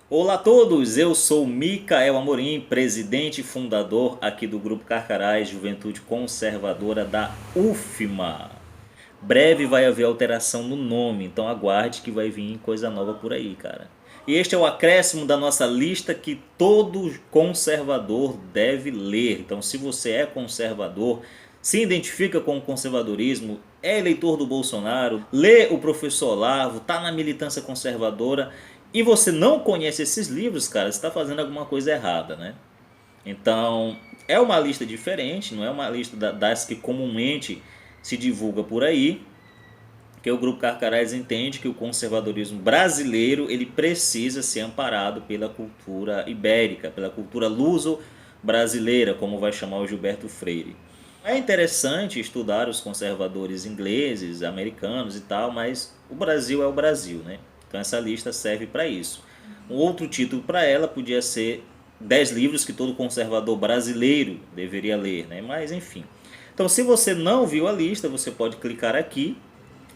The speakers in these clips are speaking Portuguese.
Olá a todos, eu sou Micael Amorim, presidente e fundador aqui do Grupo Carcarás Juventude Conservadora da UFMA. Breve vai haver alteração no nome, então aguarde que vai vir coisa nova por aí, cara. E este é o acréscimo da nossa lista que todo conservador deve ler. Então, se você é conservador, se identifica com o conservadorismo, é eleitor do Bolsonaro, lê o professor Olavo, tá na militância conservadora e você não conhece esses livros, cara, você está fazendo alguma coisa errada, né? Então, é uma lista diferente, não é uma lista das que comumente se divulga por aí, que o Grupo Carcarás entende que o conservadorismo brasileiro ele precisa ser amparado pela cultura ibérica, pela cultura luso-brasileira, como vai chamar o Gilberto Freire. É interessante estudar os conservadores ingleses, americanos e tal, mas o Brasil é o Brasil, né? Então essa lista serve para isso. Um outro título para ela podia ser 10 livros que todo conservador brasileiro deveria ler, né? Mas enfim. Então se você não viu a lista, você pode clicar aqui,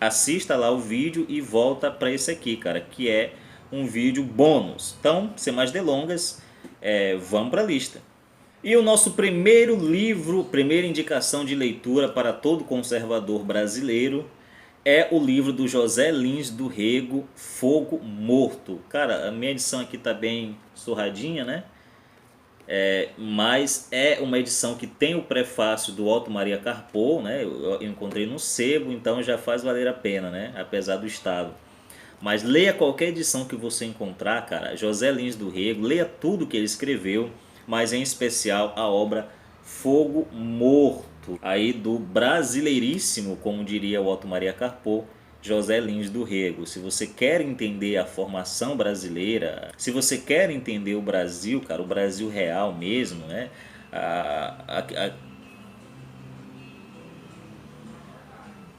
assista lá o vídeo e volta para esse aqui, cara, que é um vídeo bônus. Então, sem mais delongas, vamos para a lista. E o nosso primeiro livro, primeira indicação de leitura para todo conservador brasileiro é o livro do José Lins do Rego, Fogo Morto. Cara, a minha edição aqui tá bem surradinha, né? Mas é uma edição que tem o prefácio do Otto Maria Carpo, né? Eu encontrei no sebo, então já faz valer a pena, né? Apesar do estado. Mas leia qualquer edição que você encontrar, cara. José Lins do Rego, leia tudo que ele escreveu, mas em especial a obra Fogo Morto, aí do brasileiríssimo, como diria o Otto Maria Carpo, José Lins do Rego. Se você quer entender a formação brasileira, se você quer entender o Brasil, cara, o Brasil real mesmo, né?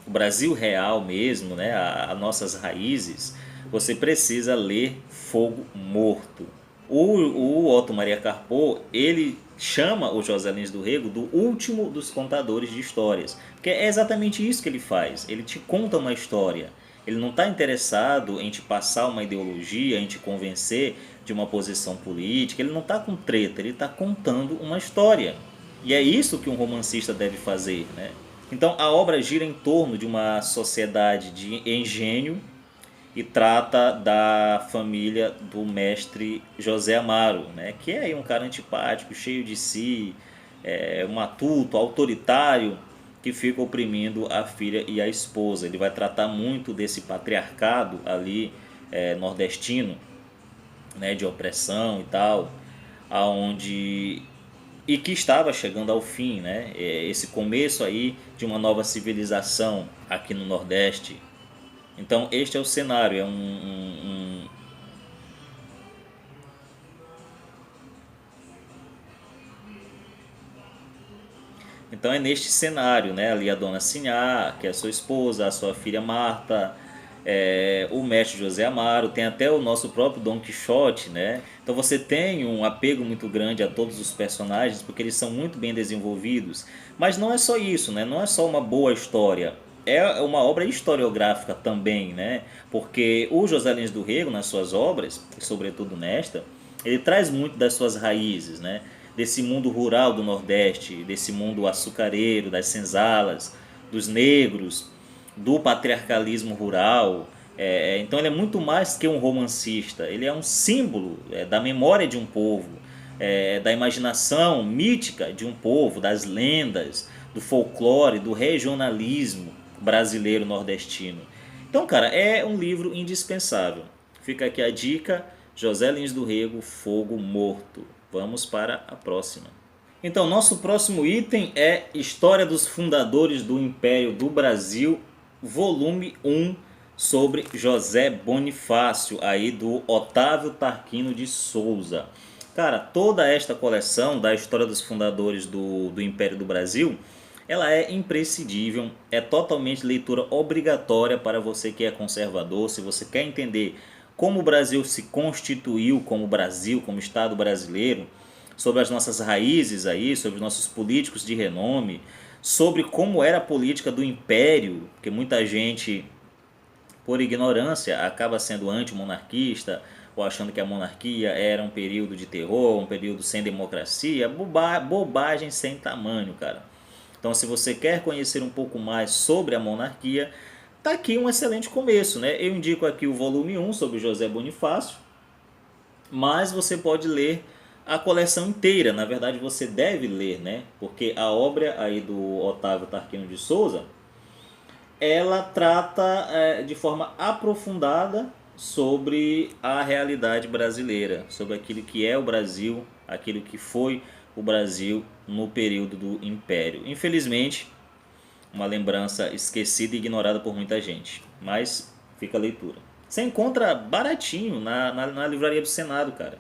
O Brasil real mesmo, né? As nossas raízes, você precisa ler Fogo Morto. O Otto Maria Carpo, ele chama o José Lins do Rego do último dos contadores de histórias, porque é exatamente isso que ele faz. Ele te conta uma história. Ele não está interessado em te passar uma ideologia, em te convencer de uma posição política. Ele não está com treta, ele está contando uma história. E é isso que um romancista deve fazer, né? Então a obra gira em torno de uma sociedade de engenho e trata da família do mestre José Amaro, né? Que é aí um cara antipático, cheio de si, matuto, autoritário, que fica oprimindo a filha e a esposa. Ele vai tratar muito desse patriarcado ali nordestino, né, de opressão e tal, aonde e que estava chegando ao fim, né? Esse começo aí de uma nova civilização aqui no Nordeste. Então este é o cenário, então é neste cenário, né? Ali a dona Sinhá, que é a sua esposa, a sua filha Marta, o mestre José Amaro, tem até o nosso próprio Dom Quixote, né? Então você tem um apego muito grande a todos os personagens porque eles são muito bem desenvolvidos. Mas não é só isso, né? Não é só uma boa história. É uma obra historiográfica também, né? Porque o José Lins do Rego, nas suas obras, e sobretudo nesta, ele traz muito das suas raízes, né? Desse mundo rural do Nordeste, desse mundo açucareiro, das senzalas, dos negros, do patriarcalismo rural. Então ele é muito mais que um romancista, ele é um símbolo da memória de um povo, da imaginação mítica de um povo, das lendas, do folclore, do regionalismo brasileiro nordestino. Então, cara, é um livro indispensável. Fica aqui a dica, José Lins do Rego, Fogo Morto. Vamos para a próxima. Então, nosso próximo item é História dos Fundadores do Império do Brasil, volume 1, sobre José Bonifácio, aí do Otávio Tarquino de Souza. Cara, toda esta coleção da história dos fundadores do Império do Brasil, ela é imprescindível, é totalmente leitura obrigatória para você que é conservador, se você quer entender como o Brasil se constituiu como Brasil, como Estado brasileiro, sobre as nossas raízes aí, sobre os nossos políticos de renome, sobre como era a política do Império, porque muita gente, por ignorância, acaba sendo antimonarquista ou achando que a monarquia era um período de terror, um período sem democracia. Bobagem sem tamanho, cara. Então, se você quer conhecer um pouco mais sobre a monarquia, tá aqui um excelente começo, né? Eu indico aqui o volume 1 sobre José Bonifácio, mas você pode ler a coleção inteira. Na verdade, você deve ler, né? Porque a obra aí do Otávio Tarquino de Souza, ela trata de forma aprofundada sobre a realidade brasileira, sobre aquilo que é o Brasil, aquilo que foi o Brasil no período do Império. Infelizmente, uma lembrança esquecida e ignorada por muita gente, mas fica a leitura. Você encontra baratinho na livraria do Senado, cara.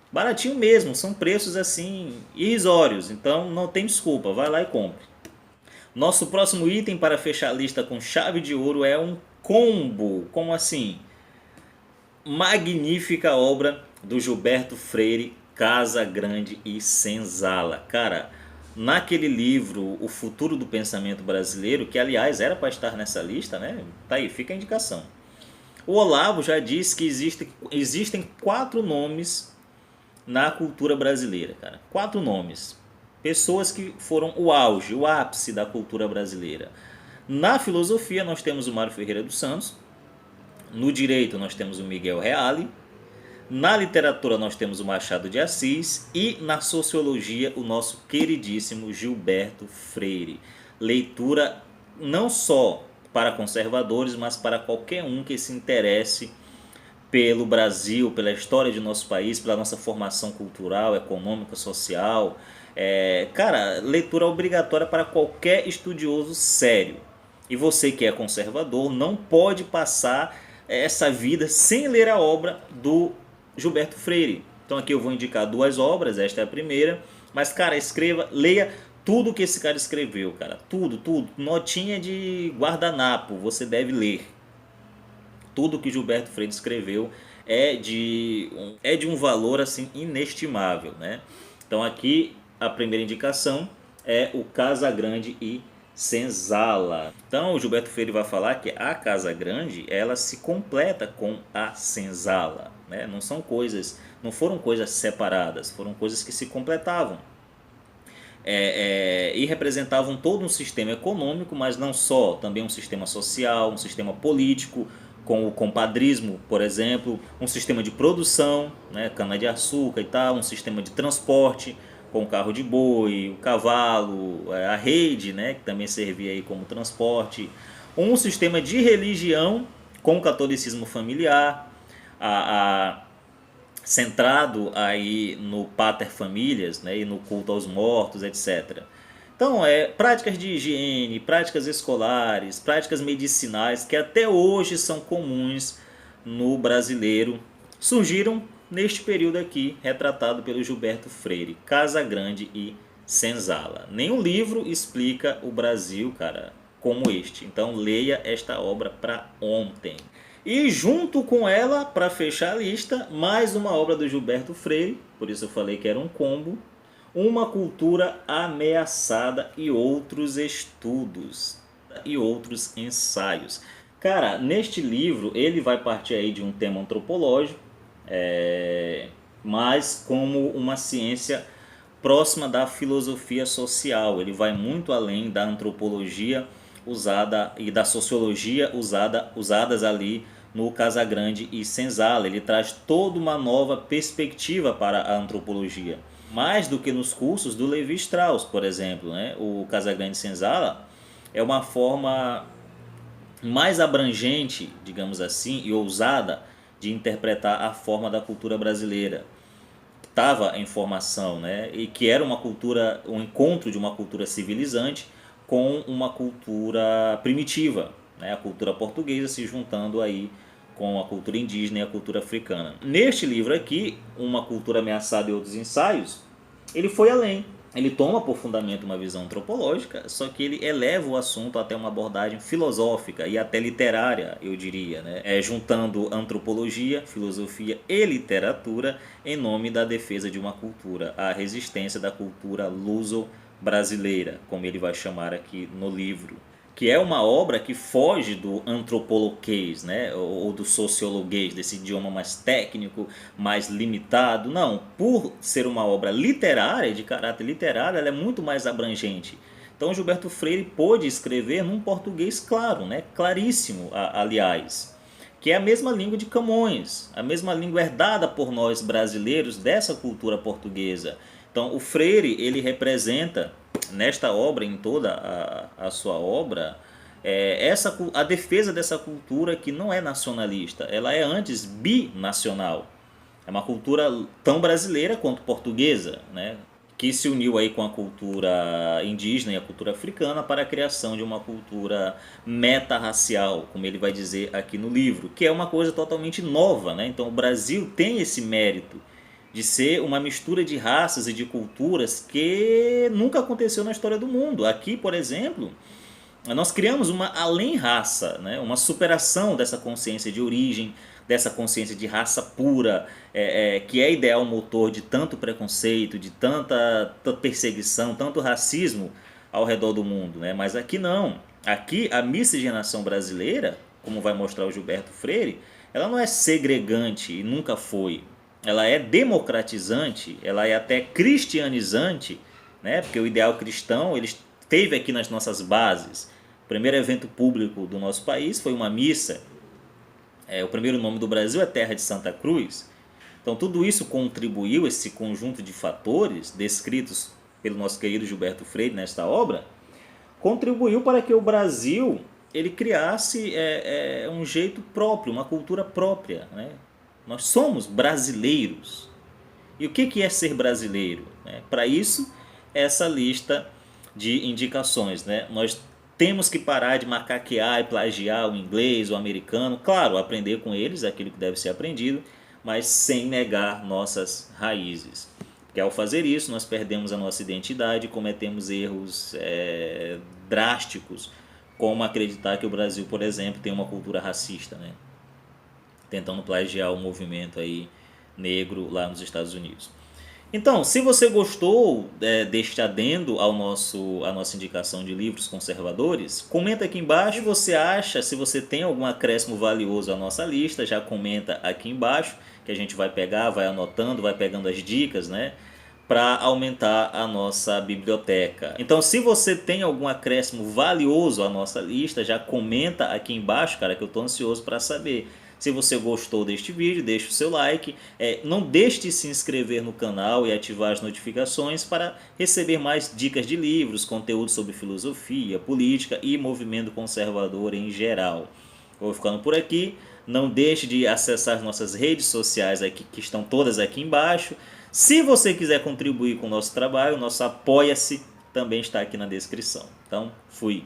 Baratinho mesmo, são preços assim irrisórios, então não tem desculpa, vai lá e compre. Nosso próximo item para fechar a lista com chave de ouro é um combo. Como assim? Magnífica obra do Gilberto Freire, Casa Grande e Senzala. Cara, naquele livro O Futuro do Pensamento Brasileiro, que aliás era para estar nessa lista, né? Tá aí, fica a indicação. O Olavo já disse que existem 4 nomes na cultura brasileira, cara. 4 nomes. Pessoas que foram o auge, o ápice da cultura brasileira. Na filosofia nós temos o Mário Ferreira dos Santos. No direito nós temos o Miguel Reale. Na literatura nós temos o Machado de Assis. E na sociologia o nosso queridíssimo Gilberto Freire. Leitura não só para conservadores, mas para qualquer um que se interesse pelo Brasil, pela história de nosso país, pela nossa formação cultural, econômica, social. Cara, leitura obrigatória para qualquer estudioso sério. E você que é conservador não pode passar essa vida sem ler a obra do Gilberto Freire. Então aqui eu vou indicar 2 obras, esta é a primeira. Mas, cara, escreva, leia tudo que esse cara escreveu, cara. Tudo, tudo. Notinha de guardanapo, você deve ler. Tudo que Gilberto Freire escreveu é de um valor assim inestimável, né? Então aqui a primeira indicação é o Casa Grande e Senzala. Então o Gilberto Freire vai falar que a Casa Grande ela se completa com a Senzala, né? Não foram coisas separadas, foram coisas que se completavam. E representavam todo um sistema econômico, mas não só, também um sistema social, um sistema político, com o compadrismo, por exemplo, um sistema de produção, né, cana-de-açúcar e tal, um sistema de transporte, com o carro de boi, o cavalo, a rede, né, que também servia aí como transporte, um sistema de religião com o catolicismo familiar, a centrado aí no pater familias, né, e no culto aos mortos, etc. Então, práticas de higiene, práticas escolares, práticas medicinais que até hoje são comuns no brasileiro, surgiram neste período aqui, retratado pelo Gilberto Freire, Casa Grande e Senzala. Nenhum livro explica o Brasil, cara, como este. Então, leia esta obra para ontem. E junto com ela, para fechar a lista, mais uma obra do Gilberto Freire, por isso eu falei que era um combo, Uma Cultura Ameaçada e Outros Estudos e Outros Ensaios. Cara, neste livro ele vai partir aí de um tema antropológico, mas como uma ciência próxima da filosofia social. Ele vai muito além da antropologia usada e da sociologia usadas ali no Casagrande e Senzala. Ele traz toda uma nova perspectiva para a antropologia. Mais do que nos cursos do Levi Strauss, por exemplo, né? O Casagrande e Senzala é uma forma mais abrangente, digamos assim, e ousada de interpretar a forma da cultura brasileira. Estava em formação, né? E que era uma cultura, um encontro de uma cultura civilizante com uma cultura primitiva, né? A cultura portuguesa se juntando aí com a cultura indígena e a cultura africana. Neste livro aqui, Uma Cultura Ameaçada e Outros Ensaios, ele foi além. Ele toma por fundamento uma visão antropológica, só que ele eleva o assunto até uma abordagem filosófica e até literária, eu diria, né? Juntando antropologia, filosofia e literatura em nome da defesa de uma cultura, a resistência da cultura luso-brasileira, como ele vai chamar aqui no livro. que é uma obra que foge do antropologuês, né, ou do sociologuês, desse idioma mais técnico, mais limitado. Não, por ser uma obra literária, de caráter literário, ela é muito mais abrangente. Então Gilberto Freire pôde escrever num português claro, né, claríssimo, aliás, que é a mesma língua de Camões, a mesma língua herdada por nós brasileiros dessa cultura portuguesa. Então o Freire, ele representa nesta obra, em toda a sua obra, a defesa dessa cultura que não é nacionalista, ela é antes binacional. É uma cultura tão brasileira quanto portuguesa, né? Que se uniu aí com a cultura indígena e a cultura africana para a criação de uma cultura meta-racial, como ele vai dizer aqui no livro, que é uma coisa totalmente nova, né? Então o Brasil tem esse mérito de ser uma mistura de raças e de culturas que nunca aconteceu na história do mundo. Aqui, por exemplo, nós criamos uma além-raça, né? Uma superação dessa consciência de origem, dessa consciência de raça pura, que é ideal motor de tanto preconceito, de tanta perseguição, tanto racismo ao redor do mundo, né? Mas aqui não. Aqui a miscigenação brasileira, como vai mostrar o Gilberto Freire, ela não é segregante e nunca foi. Ela é democratizante, ela é até cristianizante, né? Porque o ideal cristão ele esteve aqui nas nossas bases. O primeiro evento público do nosso país foi uma missa. O primeiro nome do Brasil é Terra de Santa Cruz. Então tudo isso contribuiu, esse conjunto de fatores descritos pelo nosso querido Gilberto Freire nesta obra, contribuiu para que o Brasil ele criasse um jeito próprio, uma cultura própria, né? Nós somos brasileiros. E o que é ser brasileiro? Para isso, essa lista de indicações, né? Nós temos que parar de macaquear e plagiar o inglês, o americano. Claro, aprender com eles aquilo que deve ser aprendido, mas sem negar nossas raízes. Porque ao fazer isso, nós perdemos a nossa identidade e cometemos erros drásticos, como acreditar que o Brasil, por exemplo, tem uma cultura racista, né? Tentando plagiar o movimento aí negro lá nos Estados Unidos. Então, se você gostou deste adendo à nossa indicação de livros conservadores, comenta aqui embaixo o que você acha, se você tem algum acréscimo valioso à nossa lista, já comenta aqui embaixo, que a gente vai pegar, vai anotando, vai pegando as dicas, né? Para aumentar a nossa biblioteca. Então, se você tem algum acréscimo valioso à nossa lista, já comenta aqui embaixo, cara, que eu estou ansioso para saber. Se você gostou deste vídeo, deixe o seu like. Não deixe de se inscrever no canal e ativar as notificações para receber mais dicas de livros, conteúdo sobre filosofia, política e movimento conservador em geral. Vou ficando por aqui. Não deixe de acessar nossas redes sociais aqui, que estão todas aqui embaixo. Se você quiser contribuir com o nosso trabalho, nosso Apoia-se também está aqui na descrição. Então, fui!